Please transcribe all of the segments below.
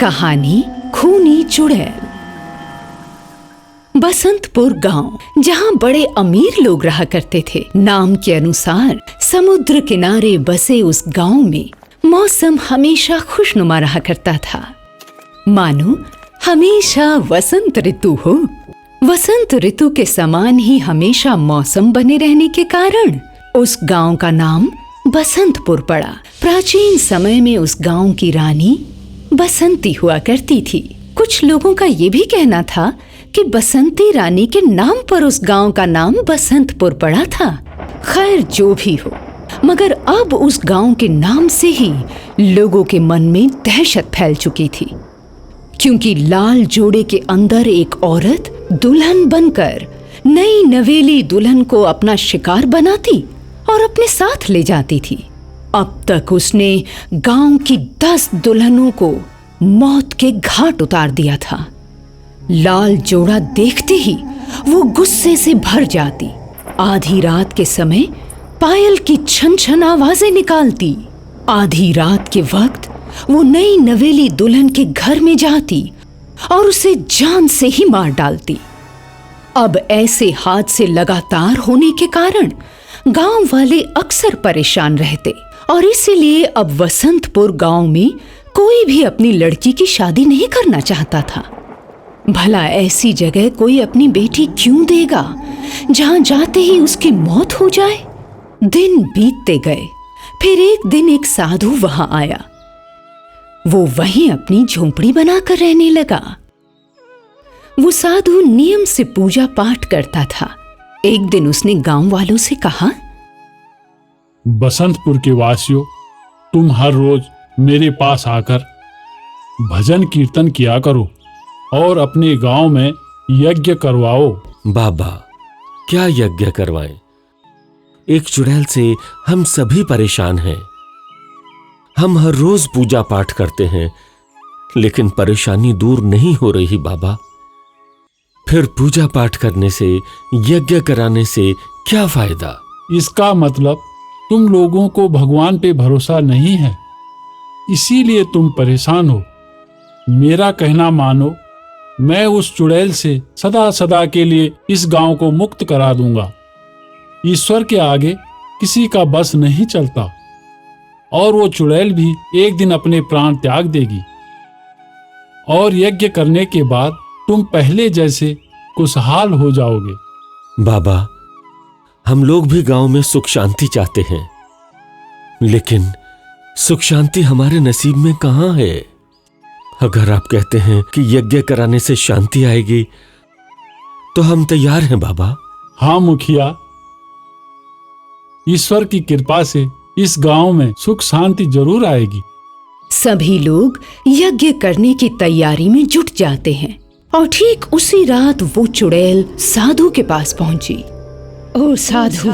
कहानी खूनी चुड़ैल। बसंतपुर गांव, जहां बड़े अमीर लोग रहा करते थे, नाम के अनुसार समुद्र किनारे बसे उस गांव में मौसम हमेशा खुशनुमा रहा करता था, मानो हमेशा वसंत ऋतु हो। वसंत ऋतु के समान ही हमेशा मौसम बने रहने के कारण उस गांव का नाम बसंतपुर पड़ा। प्राचीन समय में उस गांव की रानी बसंती हुआ करती थी। कुछ लोगों का ये भी कहना था कि बसंती रानी के नाम पर उस गांव का नाम बसंतपुर पड़ा था। खैर जो भी हो, मगर अब उस गांव के नाम से ही लोगों के मन में दहशत फैल चुकी थी, क्योंकि लाल जोड़े के अंदर एक औरत दुल्हन बनकर नई नवेली दुल्हन को अपना शिकार बनाती और अपने साथ ले जाती थी। अब तक उसने गांव की 10 दुल्हनों को मौत के घाट उतार दिया था। लाल जोड़ा देखते ही वो गुस्से से भर जाती। आधी रात के समय पायल की छन छन आवाजें निकालती। आधी रात के वक्त वो नई नवेली दुल्हन के घर में जाती और उसे जान से ही मार डालती। अब ऐसे हादसे लगातार होने के कारण गांव वाले अक्सर परेशान रहते और इसीलिए अब वसंतपुर गांव में कोई भी अपनी लड़की की शादी नहीं करना चाहता था। भला ऐसी जगह कोई अपनी बेटी क्यों देगा जहां जाते ही उसकी मौत हो जाए। दिन बीतते गए। फिर एक दिन एक साधु वहां आया। वो वहीं अपनी झोंपड़ी बनाकर रहने लगा। वो साधु नियम से पूजा पाठ करता था। एक दिन उसने गांव वालों से कहा, बसंतपुर के वासियों, तुम हर रोज मेरे पास आकर भजन कीर्तन किया करो और अपने गांव में यज्ञ करवाओ। बाबा, क्या यज्ञ करवाएं? एक चुड़ैल से हम सभी परेशान हैं। हम हर रोज पूजा पाठ करते हैं, लेकिन परेशानी दूर नहीं हो रही बाबा। फिर पूजा पाठ करने से, यज्ञ कराने से क्या फायदा? इसका मतलब तुम लोगों को भगवान पे भरोसा नहीं है, इसीलिए तुम परेशान हो। मेरा कहना मानो, मैं उस चुड़ैल से सदा सदा के लिए इस गांव को मुक्त करा दूंगा। ईश्वर के आगे किसी का बस नहीं चलता और वो चुड़ैल भी एक दिन अपने प्राण त्याग देगी और यज्ञ करने के बाद तुम पहले जैसे खुशहाल हो जाओगे। बाबा, हम लोग भी गांव में सुख शांति चाहते हैं, लेकिन सुख शांति हमारे नसीब में कहां है? अगर आप कहते हैं कि यज्ञ कराने से शांति आएगी, तो हम तैयार हैं बाबा। हाँ मुखिया, ईश्वर की कृपा से इस गांव में सुख शांति जरूर आएगी। सभी लोग यज्ञ करने की तैयारी में जुट जाते हैं और ठीक उसी रात वो चुड़ैल साधु के पास पहुंची। ओ साधु,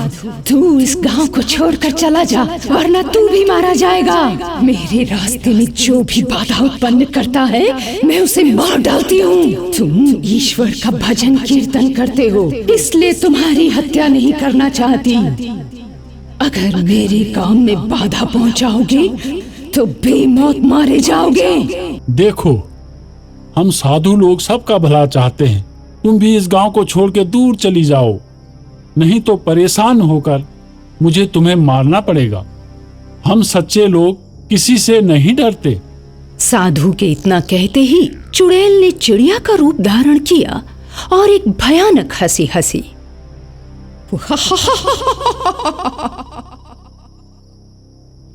तू इस गांव को छोड़कर चला जा, वरना तू भी मारा जाएगा। मेरे रास्ते में जो भी बाधा उत्पन्न करता है, मैं उसे मार डालती हूँ। तुम ईश्वर का भजन कीर्तन करते हो, इसलिए तुम्हारी हत्या नहीं करना चाहती। अगर मेरे काम में बाधा पहुंचाओगे तो बेमौत मारे जाओगे। देखो, हम साधु लोग सबका भला चाहते हैं। तुम भी इस गांव को छोड़ के दूर चली जाओ, नहीं तो परेशान होकर मुझे तुम्हें मारना पड़ेगा। हम सच्चे लोग किसी से नहीं डरते। साधु के इतना कहते ही चुड़ैल ने चिड़िया का रूप धारण किया और एक भयानक हंसी हंसी।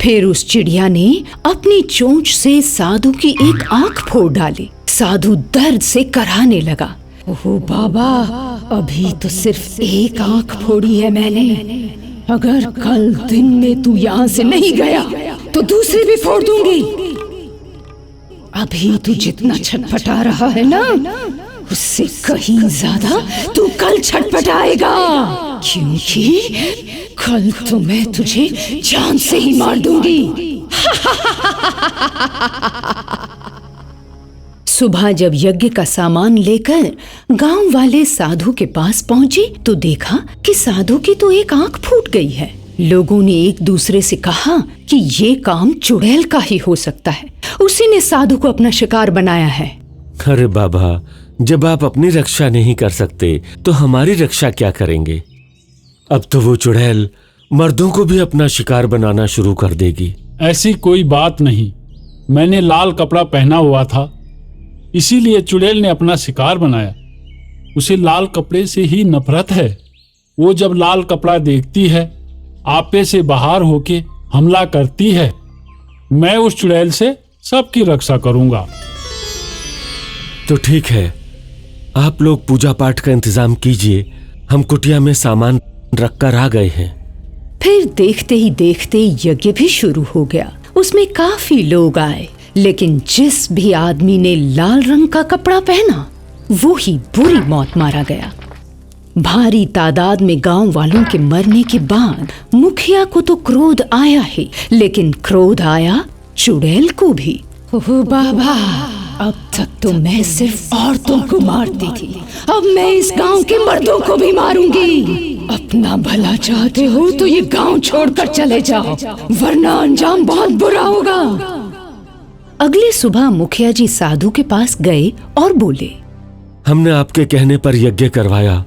फिर उस चिड़िया ने अपनी चोंच से साधु की एक आंख फोड़ डाली। साधु दर्द से कराहने लगा। ओह बाबा, अभी तो सिर्फ एक आंख फोड़ी है मैंने। अगर कल दिन में तू यहाँ से नहीं गया तो दूसरी भी फोड़ दूंगी। अभी तू जितना छटपटा रहा है ना, उससे कहीं ज्यादा तू कल छटपटाएगा, क्योंकि कल तो मैं तुझे जान से ही मार दूंगी। सुबह जब यज्ञ का सामान लेकर गांव वाले साधु के पास पहुंचे तो देखा कि साधु की तो एक आंख फूट गई है। लोगों ने एक दूसरे से कहा कि ये काम चुड़ैल का ही हो सकता है, उसी ने साधु को अपना शिकार बनाया है। अरे बाबा, जब आप अपनी रक्षा नहीं कर सकते तो हमारी रक्षा क्या करेंगे? अब तो वो चुड़ैल मर्दों को भी अपना शिकार बनाना शुरू कर देगी। ऐसी कोई बात नहीं, मैंने लाल कपड़ा पहना हुआ था, इसीलिए चुड़ैल ने अपना शिकार बनाया। उसे लाल कपड़े से ही नफरत है। वो जब लाल कपड़ा देखती है, आपे से बाहर होके हमला करती है। मैं उस चुड़ैल से सबकी रक्षा करूंगा। तो ठीक है, आप लोग पूजा पाठ का इंतजाम कीजिए, हम कुटिया में सामान रखकर आ गए हैं। फिर देखते ही देखते यज्ञ भी शुरू हो गया। उसमें काफी लोग आए, लेकिन जिस भी आदमी ने लाल रंग का कपड़ा पहना वो ही बुरी मौत मारा गया। भारी तादाद में गांव वालों के मरने के बाद मुखिया को तो क्रोध आया ही, लेकिन क्रोध आया चुड़ैल को भी। ओह बाबा, अब तक तो मैं सिर्फ औरतों को मारती थी, अब मैं इस गांव के मर्दों को भी मारूंगी। अपना भला चाहते हो तो ये गांव छोड़कर चले जाओ, वरना अंजाम बहुत बुरा होगा। अगली सुबह मुखिया जी साधु के पास गए और बोले, हमने आपके कहने पर यज्ञ करवाया,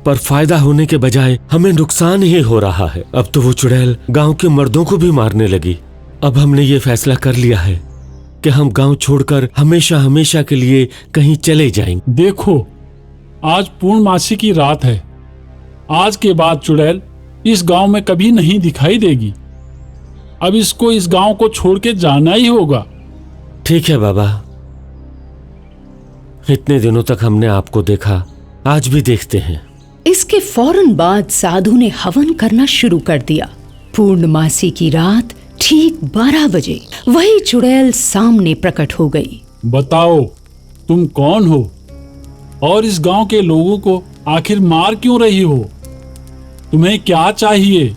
पर फायदा होने के बजाय हमें नुकसान ही हो रहा है। अब तो वो चुड़ैल गांव के मर्दों को भी मारने लगी। अब हमने ये फैसला कर लिया है कि हम गांव छोड़कर हमेशा हमेशा के लिए कहीं चले जाएंगे। देखो, आज पूर्णमासी की रात है। आज के बाद चुड़ैल इस गांव में कभी नहीं दिखाई देगी। अब इसको इस गांव को छोड़ के जाना ही होगा। ठीक है बाबा, इतने दिनों तक हमने आपको देखा, आज भी देखते हैं। इसके फौरन बाद साधु ने हवन करना शुरू कर दिया। पूर्णमासी की रात ठीक 12 बजे वही चुड़ैल सामने प्रकट हो गई। बताओ, तुम कौन हो और इस गांव के लोगों को आखिर मार क्यों रही हो? तुम्हें क्या चाहिए?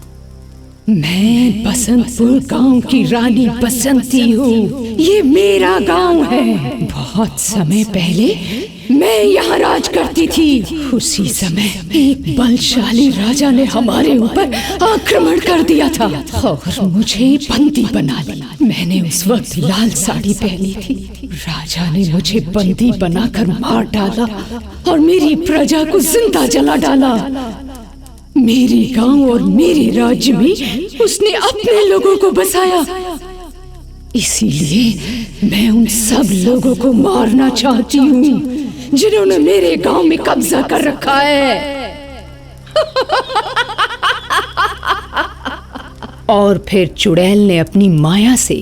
मैं बसंतपुर गांव की रानी बसंती हूँ। ये मेरा गांव है। बहुत समय पहले मैं यहाँ राज करती थी। उसी समय एक बलशाली राजा ने हमारे ऊपर आक्रमण कर दिया था और मुझे बंदी बना लिया। मैंने उस वक्त लाल साड़ी पहनी थी। राजा ने मुझे बंदी बनाकर मार डाला और मेरी प्रजा को जिंदा जला डाला। मेरे गांव और मेरे राज्य में उसने अपने लोगों को बसाया। इसीलिए मैं उन सब लोगों को मारना चाहती हूँ जिन्होंने मेरे गांव में कब्जा कर रखा है। और फिर चुड़ैल ने अपनी माया से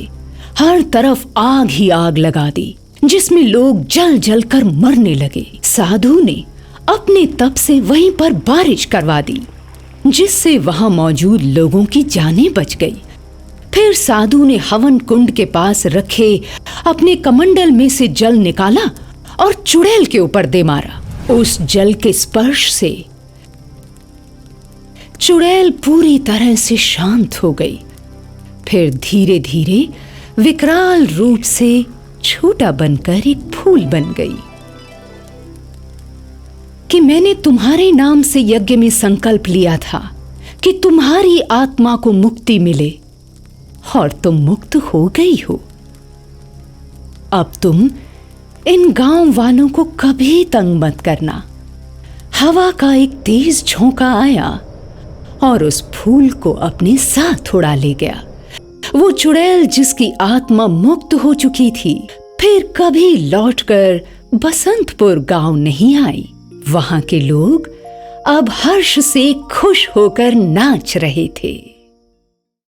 हर तरफ आग ही आग लगा दी, जिसमें लोग जल जल कर मरने लगे। साधु ने अपने तप से वहीं पर बारिश करवा दी, जिससे वहां मौजूद लोगों की जानें बच गई। फिर साधु ने हवन कुंड के पास रखे अपने कमंडल में से जल निकाला और चुड़ैल के ऊपर दे मारा। उस जल के स्पर्श से चुड़ैल पूरी तरह से शांत हो गई। फिर धीरे धीरे विकराल रूप से छोटा बनकर एक फूल बन गई। कि मैंने तुम्हारे नाम से यज्ञ में संकल्प लिया था कि तुम्हारी आत्मा को मुक्ति मिले, और तुम मुक्त हो गई हो। अब तुम इन गांव वालों को कभी तंग मत करना। हवा का एक तेज झोंका आया और उस फूल को अपने साथ उड़ा ले गया। वो चुड़ैल जिसकी आत्मा मुक्त हो चुकी थी, फिर कभी लौटकर बसंतपुर गांव नहीं आई। वहां के लोग अब हर्ष से खुश होकर नाच रहे थे।